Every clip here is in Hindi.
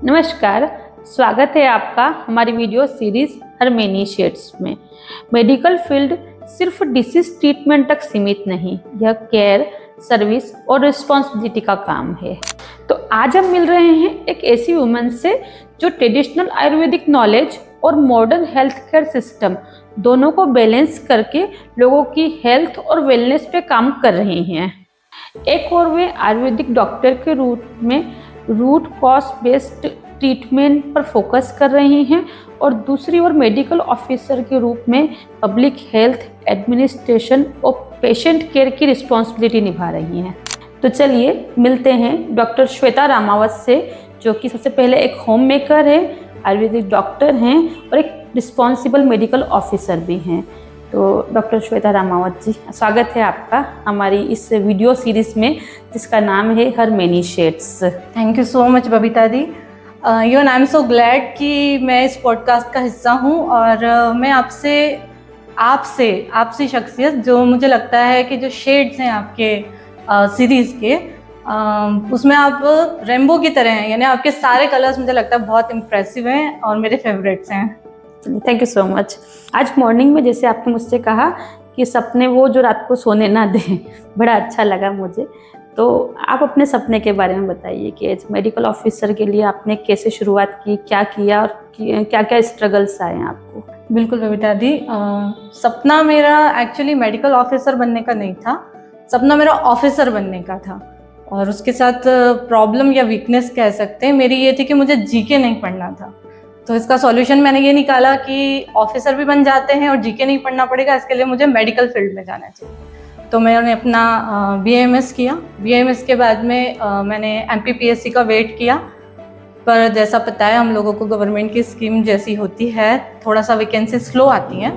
नमस्कार, स्वागत है आपका हमारी वीडियो सीरीज हर मेनी शेड्स में। मेडिकल फील्ड सिर्फ डिसीज ट्रीटमेंट तक सीमित नहीं, यह केयर, सर्विस और रिस्पॉन्सिबिलिटी का काम है। तो आज हम मिल रहे हैं एक ऐसी वुमन से जो ट्रेडिशनल आयुर्वेदिक नॉलेज और मॉडर्न हेल्थ केयर सिस्टम दोनों को बैलेंस करके लोगों की हेल्थ और वेलनेस पे काम कर रही हैं। एक और वे आयुर्वेदिक डॉक्टर के रूप में रूट कॉज बेस्ड ट्रीटमेंट पर फोकस कर रही हैं और दूसरी ओर मेडिकल ऑफिसर के रूप में पब्लिक हेल्थ एडमिनिस्ट्रेशन और पेशेंट केयर की रिस्पॉन्सिबिलिटी निभा रही हैं। तो चलिए मिलते हैं डॉक्टर श्वेता रामावत से, जो कि सबसे पहले एक होम मेकर है, आयुर्वेदिक डॉक्टर हैं और एक रिस्पॉन्सिबल मेडिकल ऑफिसर भी हैं। तो डॉक्टर श्वेता रामावत जी, स्वागत है आपका हमारी इस वीडियो सीरीज में जिसका नाम है हर many shades. Thank you so much Babita the. I am so glad कि मैं इस पॉडकास्ट का हिस्सा हूँ और मैं आपसी शख्सियत, जो मुझे लगता है कि जो शेड्स हैं आपके सीरीज़ के, उसमें आप रेनबो की तरह हैं, यानी आपके सारे कलर्स मुझे लगता है बहुत इम्प्रेसिव हैं और मेरे फेवरेट्स हैं। Thank you so much. आज मॉर्निंग में जैसे आपने मुझसे कहा कि सपने वो जो रात को सोने ना दें, बड़ा अच्छा लगा मुझे। तो आप अपने सपने के बारे में बताइए कि एज मेडिकल ऑफिसर के लिए आपने कैसे शुरुआत की, क्या किया और क्या क्या स्ट्रगल्स आए आपको? बिल्कुल बबीता दी, सपना मेरा एक्चुअली मेडिकल ऑफिसर बनने का नहीं था, सपना मेरा ऑफिसर बनने का था। और उसके साथ प्रॉब्लम या वीकनेस कह सकते हैं मेरी ये थी कि मुझे जीके नहीं पढ़ना था। तो इसका सॉल्यूशन मैंने ये निकाला कि ऑफिसर भी बन जाते हैं और जीके नहीं पढ़ना पड़ेगा, इसके लिए मुझे मेडिकल फील्ड में जाना चाहिए। तो मैंने अपना BAMS किया। BAMS के बाद में मैंने MPPSC का वेट किया, पर जैसा पता है हम लोगों को गवर्नमेंट की स्कीम जैसी होती है, थोड़ा सा वैकेंसी स्लो आती हैं।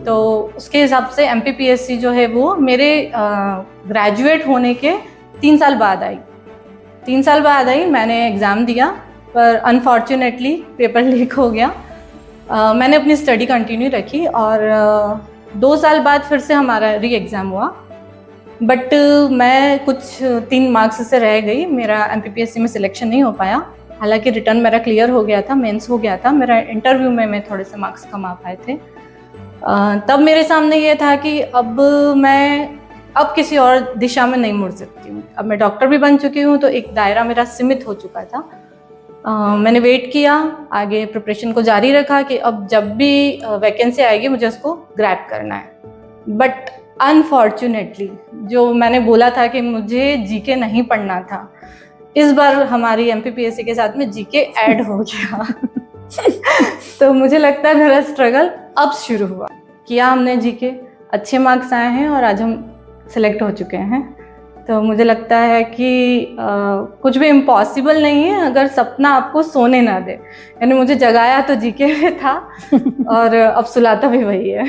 तो उसके हिसाब से MPPSC जो है वो मेरे ग्रेजुएट होने के 3 साल बाद आई। 3 साल बाद आई, मैंने एग्ज़ाम दिया, पर अनफॉर्चुनेटली पेपर लीक हो गया। मैंने अपनी स्टडी कंटिन्यू रखी और 2 साल बाद फिर से हमारा री एग्ज़ाम हुआ, बट मैं कुछ 3 मार्क्स से रह गई। मेरा MPPSC में सिलेक्शन नहीं हो पाया। हालांकि रिटर्न मेरा क्लियर हो गया था, मेंस हो गया था, मेरा इंटरव्यू में थोड़े से मार्क्स कम आ पाए थे। तब मेरे सामने ये था कि अब किसी और दिशा में नहीं मुड़ सकती हूँ। अब मैं डॉक्टर भी बन चुकी हूँ, तो एक दायरा मेरा सीमित हो चुका था। मैंने वेट किया, आगे प्रिपरेशन को जारी रखा कि अब जब भी वैकेंसी आएगी मुझे उसको ग्रैब करना है। बट अनफॉर्चुनेटली जो मैंने बोला था कि मुझे जीके नहीं पढ़ना था, इस बार हमारी MPPSC के साथ में जीके ऐड हो गया। तो मुझे लगता है मेरा स्ट्रगल अब शुरू हुआ। किया हमने जीके, अच्छे मार्क्स आए हैं और आज हम सिलेक्ट हो चुके हैं। तो मुझे लगता है कि कुछ भी इम्पॉसिबल नहीं है अगर सपना आपको सोने ना दे। यानी मुझे जगाया तो जीके में था और अब सुलाता भी वही है।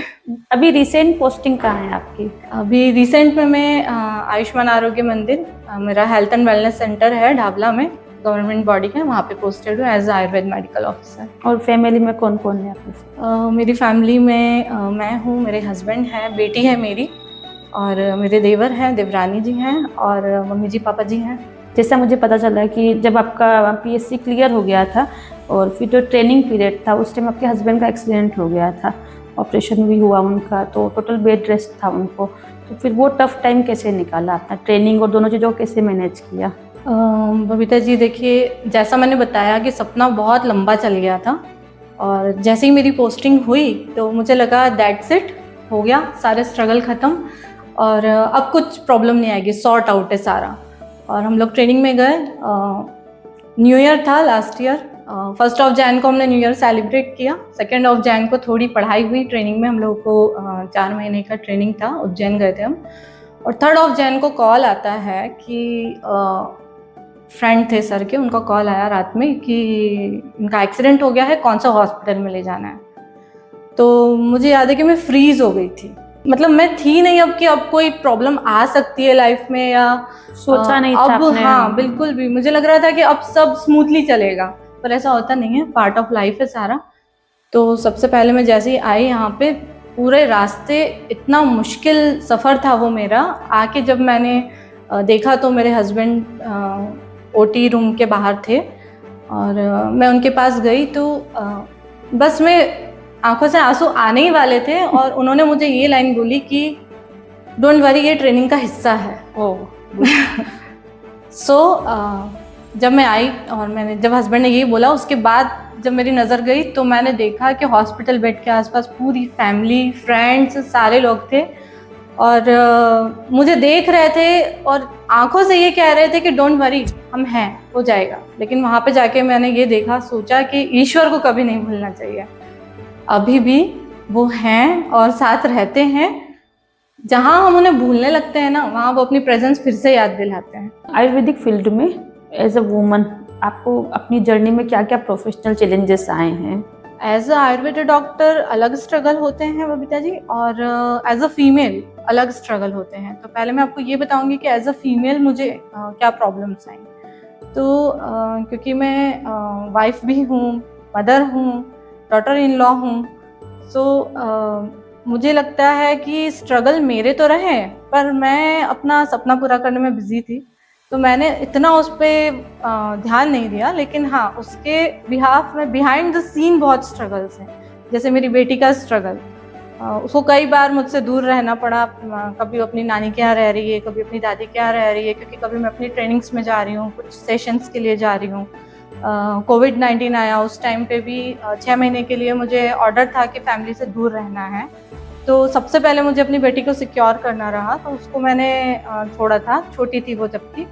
अभी रिसेंट पोस्टिंग कहाँ है आपकी? अभी रिसेंट में मैं आयुष्मान आरोग्य मंदिर, मेरा हेल्थ एंड वेलनेस सेंटर है ढाबला में, गवर्नमेंट बॉडी है, वहाँ पे पोस्टेड हूँ एज आयुर्वेद मेडिकल ऑफिसर। और फैमिली में कौन कौन है आपके? मेरी फैमिली में मैं हूँ, मेरे हस्बैंड हैं, बेटी है मेरी, और मेरे देवर हैं, देवरानी जी हैं, और मम्मी जी पापा जी हैं। जैसा मुझे पता चला कि जब आपका PSC क्लियर हो गया था और फिर जो ट्रेनिंग पीरियड था उस टाइम आपके हस्बैंड का एक्सीडेंट हो गया था, ऑपरेशन भी हुआ उनका, तो टोटल बेड रेस्ट था उनको। तो फिर वो टफ टाइम कैसे निकाला, अपना ट्रेनिंग और दोनों चीज़ों को कैसे मैनेज किया? बबीता जी देखिए, जैसा मैंने बताया कि सपना बहुत लंबा चल गया था, और जैसे ही मेरी पोस्टिंग हुई तो मुझे लगा दैट्स इट, हो गया, सारे स्ट्रगल ख़त्म और अब कुछ प्रॉब्लम नहीं आएगी, सॉर्ट आउट है सारा। और हम लोग ट्रेनिंग में गए। न्यू ईयर था लास्ट ईयर। 1 जनवरी को हमने न्यू ईयर सेलिब्रेट किया। 2 जनवरी को थोड़ी पढ़ाई हुई ट्रेनिंग में, हम लोगों को 4 महीने का ट्रेनिंग था, उज्जैन गए थे हम। और 3 जनवरी को कॉल आता है कि फ्रेंड थे सर के, उनका कॉल आया रात में कि इनका एक्सीडेंट हो गया है, कौन सा हॉस्पिटल में ले जाना है। तो मुझे याद है कि मैं फ्रीज हो गई थी, मतलब मैं थी नहीं अब कि अब कोई प्रॉब्लम आ सकती है लाइफ में, या सोचा नहीं था अब आपने? हाँ बिल्कुल भी, मुझे लग रहा था कि अब सब स्मूथली चलेगा, पर ऐसा होता नहीं है, पार्ट ऑफ लाइफ है सारा। तो सबसे पहले मैं जैसे ही आई यहाँ पे, पूरे रास्ते इतना मुश्किल सफ़र था वो मेरा। आके जब मैंने देखा तो मेरे हस्बैंड OT रूम के बाहर थे और मैं उनके पास गई तो बस मैं आंखों से आंसू आने ही वाले थे और उन्होंने मुझे ये लाइन बोली कि डोंट वरी, ये ट्रेनिंग का हिस्सा है। सो जब मैं आई और जब हस्बैंड ने ये बोला, उसके बाद जब मेरी नज़र गई तो मैंने देखा कि हॉस्पिटल बेड के आसपास पूरी फैमिली, फ्रेंड्स, सारे लोग थे और मुझे देख रहे थे और आंखों से ये कह रहे थे कि डोंट वरी, हम हैं, हो जाएगा। लेकिन वहाँ पे जाके मैंने ये देखा, सोचा कि ईश्वर को कभी नहीं भूलना चाहिए। अभी भी वो हैं और साथ रहते हैं। जहाँ हम उन्हें भूलने लगते हैं ना, वहाँ वो अपनी प्रेजेंस फिर से याद दिलाते हैं। आयुर्वेदिक फील्ड में एज अ वुमन आपको अपनी जर्नी में क्या क्या प्रोफेशनल चैलेंजेस आए हैं? एज अ आयुर्वेदिक डॉक्टर अलग स्ट्रगल होते हैं बबीता जी, और एज अ फीमेल अलग स्ट्रगल होते हैं। तो पहले मैं आपको ये बताऊंगी कि एज अ फीमेल मुझे क्या प्रॉब्लम्स आई। तो क्योंकि मैं वाइफ भी हूँ, मदर हूँ, डॉटर इन लॉ हूँ, सो मुझे लगता है कि स्ट्रगल मेरे तो रहे, पर मैं अपना सपना पूरा करने में बिजी थी, तो मैंने इतना उस पर ध्यान नहीं दिया। लेकिन हाँ, उसके बिहाफ में बिहाइंड द सीन बहुत स्ट्रगल्स हैं। जैसे मेरी बेटी का स्ट्रगल, उसको कई बार मुझसे दूर रहना पड़ा। कभी वो अपनी नानी के यहाँ रह रही है, कभी अपनी दादी के यहाँ रह रही है, क्योंकि कभी मैं अपनी ट्रेनिंग्स में जा रही हूँ, कुछ सेशंस के लिए जा रही हूँ। कोविड-19 आया, उस टाइम पे भी 6 महीने के लिए मुझे ऑर्डर था कि फैमिली से दूर रहना है। तो सबसे पहले मुझे अपनी बेटी को सिक्योर करना रहा, तो उसको मैंने छोड़ा था। छोटी थी वो जब थी,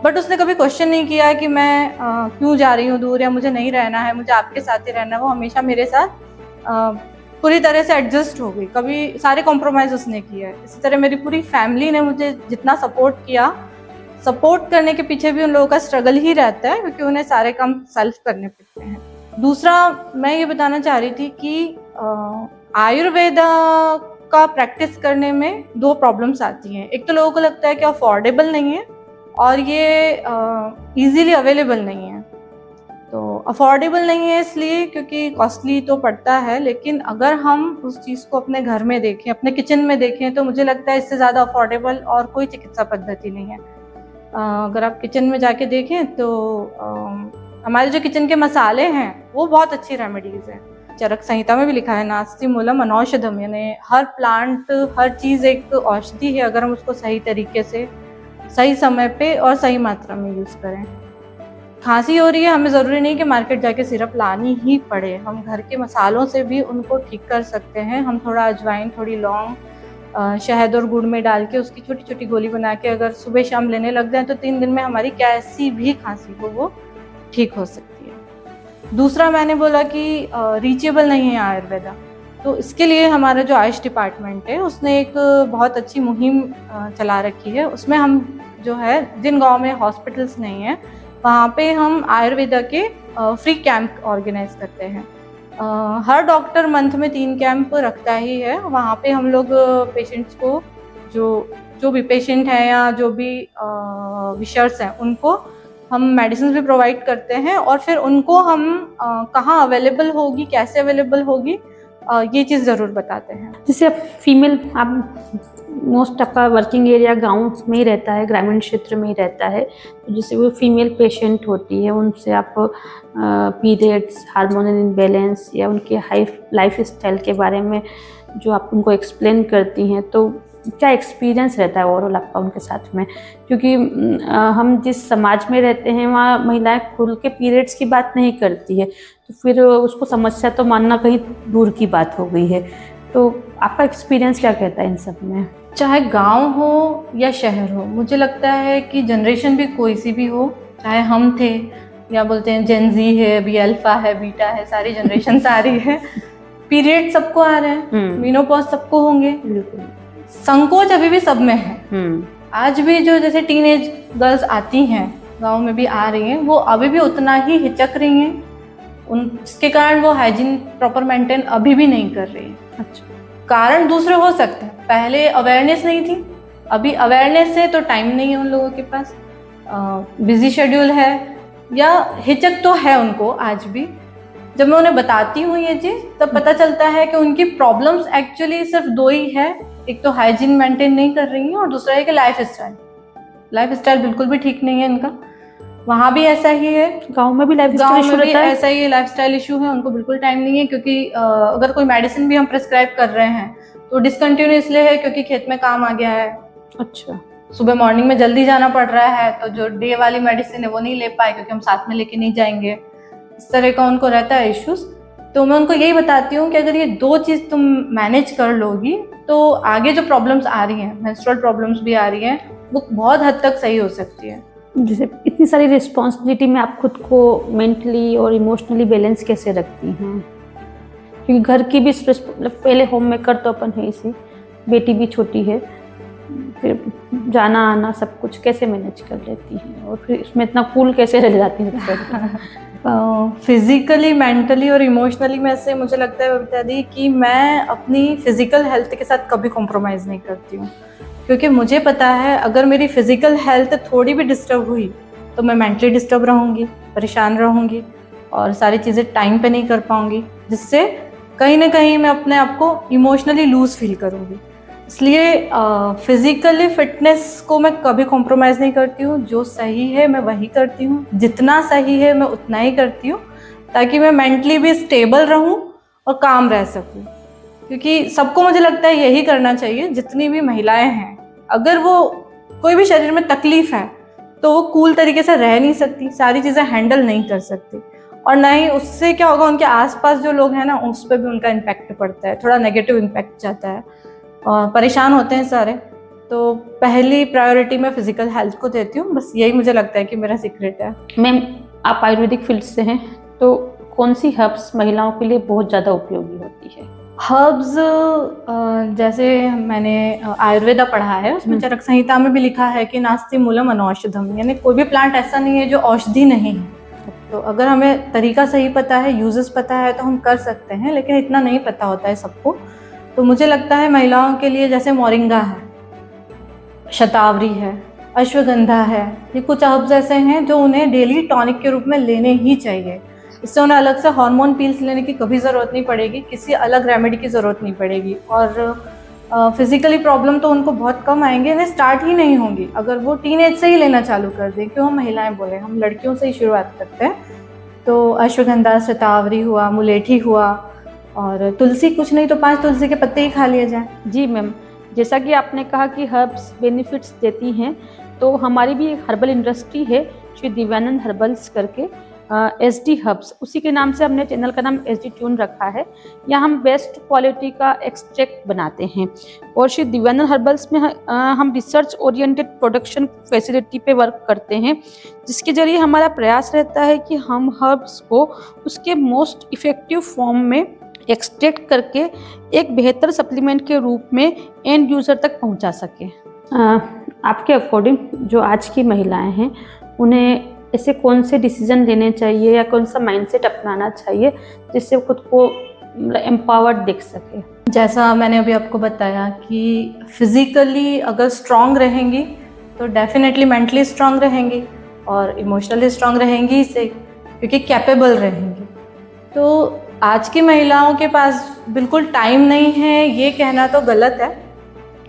बट उसने कभी क्वेश्चन नहीं किया कि मैं क्यों जा रही हूँ दूर या मुझे नहीं रहना है, मुझे आपके साथ ही रहना है। वो हमेशा मेरे साथ पूरी तरह से एडजस्ट हो गई, कभी सारे कॉम्प्रोमाइज़ उसने किया है। इसी तरह मेरी पूरी फैमिली ने मुझे जितना सपोर्ट किया, सपोर्ट करने के पीछे भी उन लोगों का स्ट्रगल ही रहता है, क्योंकि उन्हें सारे काम सेल्फ करने पड़ते हैं। दूसरा मैं ये बताना चाह रही थी कि आयुर्वेदा का प्रैक्टिस करने में 2 प्रॉब्लम्स आती हैं। एक तो लोगों को लगता है कि अफोर्डेबल नहीं है और ये इजीली अवेलेबल नहीं है। तो अफोर्डेबल नहीं है इसलिए क्योंकि कॉस्टली तो पड़ता है, लेकिन अगर हम उस चीज़ को अपने घर में देखें, अपने किचन में देखें, तो मुझे लगता है इससे ज़्यादा अफोर्डेबल और कोई चिकित्सा पद्धति नहीं है। अगर आप किचन में जाके देखें तो हमारे जो किचन के मसाले हैं वो बहुत अच्छी रेमेडीज़ हैं। चरक संहिता में भी लिखा है, नास्ति मूलम अनौषधम, यानी हर प्लांट, हर चीज़ एक औषधि है अगर हम उसको सही तरीके से, सही समय पे और सही मात्रा में यूज़ करें। खांसी हो रही है, हमें ज़रूरी नहीं कि मार्केट जाके सिरप लानी ही पड़े, हम घर के मसालों से भी उनको ठीक कर सकते हैं। हम थोड़ा अजवाइन, थोड़ी लौंग, शहद और गुड़ में डाल के उसकी छोटी छोटी गोली बना के अगर सुबह शाम लेने लग जाए तो 3 दिन में हमारी कैसी भी खांसी हो वो ठीक हो सकती है। दूसरा मैंने बोला कि रीचेबल नहीं है आयुर्वेदा, तो इसके लिए हमारा जो आयुष डिपार्टमेंट है उसने एक बहुत अच्छी मुहिम चला रखी है। उसमें हम जो है, जिन गांव में हॉस्पिटल्स नहीं है वहाँ पे हम आयुर्वेदा के फ्री कैंप ऑर्गेनाइज करते हैं। हर डॉक्टर मंथ में 3 कैंप रखता ही है। वहाँ पे हम लोग पेशेंट्स को, जो भी पेशेंट हैं या जो भी विशर्स हैं, उनको हम मेडिसिन भी प्रोवाइड करते हैं और फिर उनको हम कहाँ अवेलेबल होगी, कैसे अवेलेबल होगी, ये चीज़ ज़रूर बताते हैं। जैसे अब फीमेल, आप मोस्ट आपका वर्किंग एरिया गांव में ही रहता है, ग्रामीण क्षेत्र में ही रहता है, तो जैसे वो फीमेल पेशेंट होती है उनसे आप पीरियड्स, हार्मोनल इम्बैलेंस या उनके हाई लाइफ स्टाइल के बारे में जो आप उनको एक्सप्लेन करती हैं, तो क्या एक्सपीरियंस रहता है ओवरऑल आपका उनके साथ में? क्योंकि हम जिस समाज में रहते हैं वहाँ महिलाएं खुल के पीरियड्स की बात नहीं करती है, तो फिर उसको समस्या तो मानना कहीं दूर की बात हो गई है। तो आपका एक्सपीरियंस क्या कहता है इन सब में? चाहे गांव हो या शहर हो, मुझे लगता है कि जनरेशन भी कोई सी भी हो, चाहे हम थे या बोलते हैं जेन जी है, अभी अल्फा है, बीटा है, सारी जनरेशन सारी है, पीरियड सबको आ रहे हैं, मीनोपॉज सबको होंगे, बिल्कुल। संकोच अभी भी सब में है। आज भी जो जैसे टीनेज गर्ल्स आती हैं, गांव में भी आ रही हैं, वो अभी भी उतना ही हिचक रही हैं, उसके कारण वो हाइजीन प्रॉपर मेंटेन अभी भी नहीं कर रही है। अच्छा, कारण दूसरे हो सकते हैं, पहले अवेयरनेस नहीं थी, अभी अवेयरनेस है तो टाइम नहीं है उन लोगों के पास, बिजी शेड्यूल है या हिचक तो है उनको आज भी। जब मैं उन्हें बताती हूँ ये चीज़, तब पता चलता है कि उनकी प्रॉब्लम्स एक्चुअली सिर्फ 2 ही है। एक तो हाइजीन मेंटेन नहीं कर रही है और दूसरा है कि लाइफ स्टाइल बिल्कुल भी ठीक नहीं है इनका। वहाँ भी ऐसा ही है, गांव में भी गाँव लाइफस्टाइल इशू में भी रहता है? ऐसा ही लाइफस्टाइल इशू है, उनको बिल्कुल टाइम नहीं है, क्योंकि अगर कोई मेडिसिन भी हम प्रिस्क्राइब कर रहे हैं तो डिसकंटिन्यू इसलिए है क्योंकि खेत में काम आ गया है, अच्छा। सुबह मॉर्निंग में जल्दी जाना पड़ रहा है, तो जो डे वाली मेडिसिन है वो नहीं ले पाए क्योंकि हम साथ में लेके नहीं जाएंगे। इस तरह का उनको रहता है इश्यूज। तो मैं उनको यही बताती हूँ कि अगर ये 2 चीज़ तुम मैनेज कर लोगी तो आगे जो प्रॉब्लम्स आ रही हैं, मेंस्ट्रुअल प्रॉब्लम्स भी आ रही हैं, वो बहुत हद तक सही हो सकती है। जैसे इतनी सारी रिस्पॉन्सिबिलिटी में आप खुद को मेंटली और इमोशनली बैलेंस कैसे रखती हैं? क्योंकि घर की भी मतलब पहले होम मेकर तो अपन है इसी, बेटी भी छोटी है, फिर जाना आना सब कुछ कैसे मैनेज कर लेती हैं और फिर इसमें इतना कूल कैसे रह जाती हैं? फिजिकली, मेंटली और इमोशनली में से मुझे लगता है बता दी कि मैं अपनी फिजिकल हेल्थ के साथ कभी कॉम्प्रोमाइज़ नहीं करती हूँ, क्योंकि मुझे पता है अगर मेरी फिजिकल हेल्थ थोड़ी भी डिस्टर्ब हुई तो मैं मेंटली डिस्टर्ब रहूँगी, परेशान रहूँगी और सारी चीज़ें टाइम पे नहीं कर पाऊँगी, जिससे कहीं ना कहीं मैं अपने आप को इमोशनली लूज फील करूँगी। इसलिए फिजिकली फिटनेस को मैं कभी कॉम्प्रोमाइज़ नहीं करती हूँ। जो सही है मैं वही करती हूँ, जितना सही है मैं उतना ही करती हूँ, ताकि मैं मेंटली भी स्टेबल रहूँ और काम रह सकूँ। क्योंकि सबको मुझे लगता है यही करना चाहिए, जितनी भी महिलाएं हैं, अगर वो कोई भी शरीर में तकलीफ है तो वो कूल तरीके से रह नहीं सकती, सारी चीज़ें हैंडल नहीं कर सकती, और ना ही उससे क्या होगा, उनके आसपास जो लोग हैं ना उस पर भी उनका इम्पैक्ट पड़ता है, थोड़ा नेगेटिव इम्पैक्ट जाता है और परेशान होते हैं सारे। तो पहली प्रायोरिटी मैं फिजिकल हेल्थ को देती हूँ, बस यही मुझे लगता है कि मेरा सीक्रेट है। मैम, आप आयुर्वेदिक फील्ड से हैं, तो कौन सी हर्ब्स महिलाओं के लिए बहुत ज़्यादा उपयोगी होती है? हर्ब्स, जैसे मैंने आयुर्वेदा पढ़ा है, उसमें चरक संहिता में भी लिखा है कि नास्ति मूलम अनौषधम, यानी कोई भी प्लांट ऐसा नहीं है जो औषधि नहीं है। तो अगर हमें तरीका सही पता है, यूजेस पता है, तो हम कर सकते हैं, लेकिन इतना नहीं पता होता है सबको। तो मुझे लगता है महिलाओं के लिए जैसे मोरिंगा है, शतावरी है, अश्वगंधा है, ये कुछ हर्ब्स ऐसे हैं जो उन्हें डेली टॉनिक के रूप में लेने ही चाहिए। इससे उन्हें अलग से हार्मोन पिल्स लेने की कभी ज़रूरत नहीं पड़ेगी, किसी अलग रेमेडी की ज़रूरत नहीं पड़ेगी, और फिजिकली प्रॉब्लम तो उनको बहुत कम आएंगे, इन्हें स्टार्ट ही नहीं होंगी अगर वो टीनेज से ही लेना चालू कर दें। क्यों हम महिलाएं बोले, हम लड़कियों से ही शुरुआत करते हैं। तो अश्वगंधा, शतावरी हुआ, मुलेठी हुआ, और तुलसी, कुछ नहीं तो 5 तुलसी के पत्ते ही खा लिए जाए। जी मैम, जैसा कि आपने कहा कि हर्ब्स बेनिफिट्स देती हैं, तो हमारी भी एक हर्बल इंडस्ट्री है श्री दिव्यानंद हर्बल्स करके, SD हर्ब्स, उसी के नाम से हमने चैनल का नाम SD ट्यून रखा है। यहाँ हम बेस्ट क्वालिटी का एक्सट्रैक्ट बनाते हैं, और श्री दिव्यानंद हर्बल्स में हम रिसर्च ओरिएंटेड प्रोडक्शन फैसिलिटी पे वर्क करते हैं, जिसके जरिए हमारा प्रयास रहता है कि हम हर्ब्स को उसके मोस्ट इफेक्टिव फॉर्म में एक्सट्रैक्ट करके एक बेहतर सप्लीमेंट के रूप में एंड यूज़र तक पहुंचा सके। आपके अकॉर्डिंग जो आज की महिलाएं हैं, उन्हें ऐसे कौन से डिसीजन लेने चाहिए या कौन सा माइंडसेट अपनाना चाहिए जिससे वो खुद को एम्पावर्ड देख सके? जैसा मैंने अभी आपको बताया कि फिजिकली अगर स्ट्रांग रहेंगी तो डेफिनेटली मेंटली स्ट्रांग रहेंगी और इमोशनली स्ट्रांग रहेंगी से, क्योंकि कैपेबल रहेंगी। तो आज की महिलाओं के पास बिल्कुल टाइम नहीं है ये कहना तो गलत है।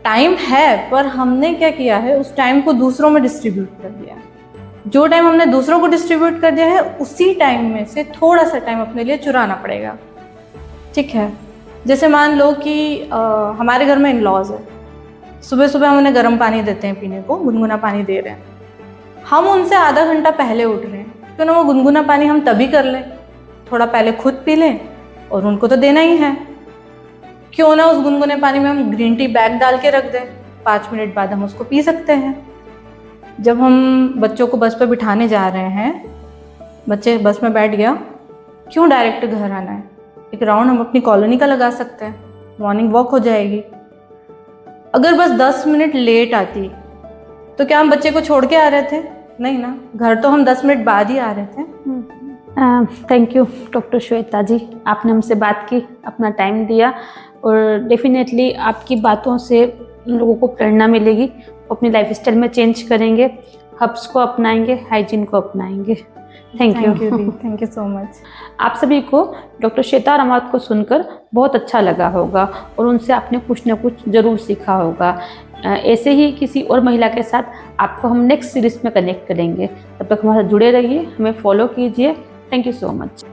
टाइम है, पर हमने क्या किया है, उस टाइम को दूसरों में डिस्ट्रीब्यूट कर दिया। जो टाइम हमने दूसरों को डिस्ट्रीब्यूट कर दिया है, उसी टाइम में से थोड़ा सा टाइम अपने लिए चुराना पड़ेगा। ठीक है, जैसे मान लो कि हमारे घर में इन-लॉज है, सुबह सुबह हम उन्हें गर्म पानी देते हैं पीने को, गुनगुना पानी दे रहे हैं, हम उनसे आधा घंटा पहले उठ रहे हैं, क्यों ना वो गुनगुना पानी हम तभी कर लें, थोड़ा पहले खुद पी लें, और उनको तो देना ही है। क्यों ना उस गुनगुने पानी में हम ग्रीन टी बैग डाल के रख दें, 5 मिनट बाद हम उसको पी सकते हैं। जब हम बच्चों को बस पर बिठाने जा रहे हैं, बच्चे बस में बैठ गया, क्यों डायरेक्ट घर आना है, एक राउंड हम अपनी कॉलोनी का लगा सकते हैं, मॉर्निंग वॉक हो जाएगी। अगर बस 10 मिनट लेट आती तो क्या हम बच्चे को छोड़ के आ रहे थे? नहीं ना, घर तो हम 10 मिनट बाद ही आ रहे थे। थैंक यू डॉक्टर श्वेता जी, आपने हमसे बात की, अपना टाइम दिया, और डेफिनेटली आपकी बातों से लोगों को प्रेरणा मिलेगी, वो अपनी लाइफस्टाइल में चेंज करेंगे, हर्ब्स को अपनाएंगे, हाइजीन को अपनाएंगे। Thank you so much. आप सभी को डॉक्टर श्वेता रामावत को सुनकर बहुत अच्छा लगा होगा और उनसे आपने कुछ ना कुछ ज़रूर सीखा होगा। ऐसे ही किसी और महिला के साथ आपको हम नेक्स्ट सीरीज में कनेक्ट करेंगे। तब तक हमारे साथ जुड़े रहिए, हमें फॉलो कीजिए। Thank you so much.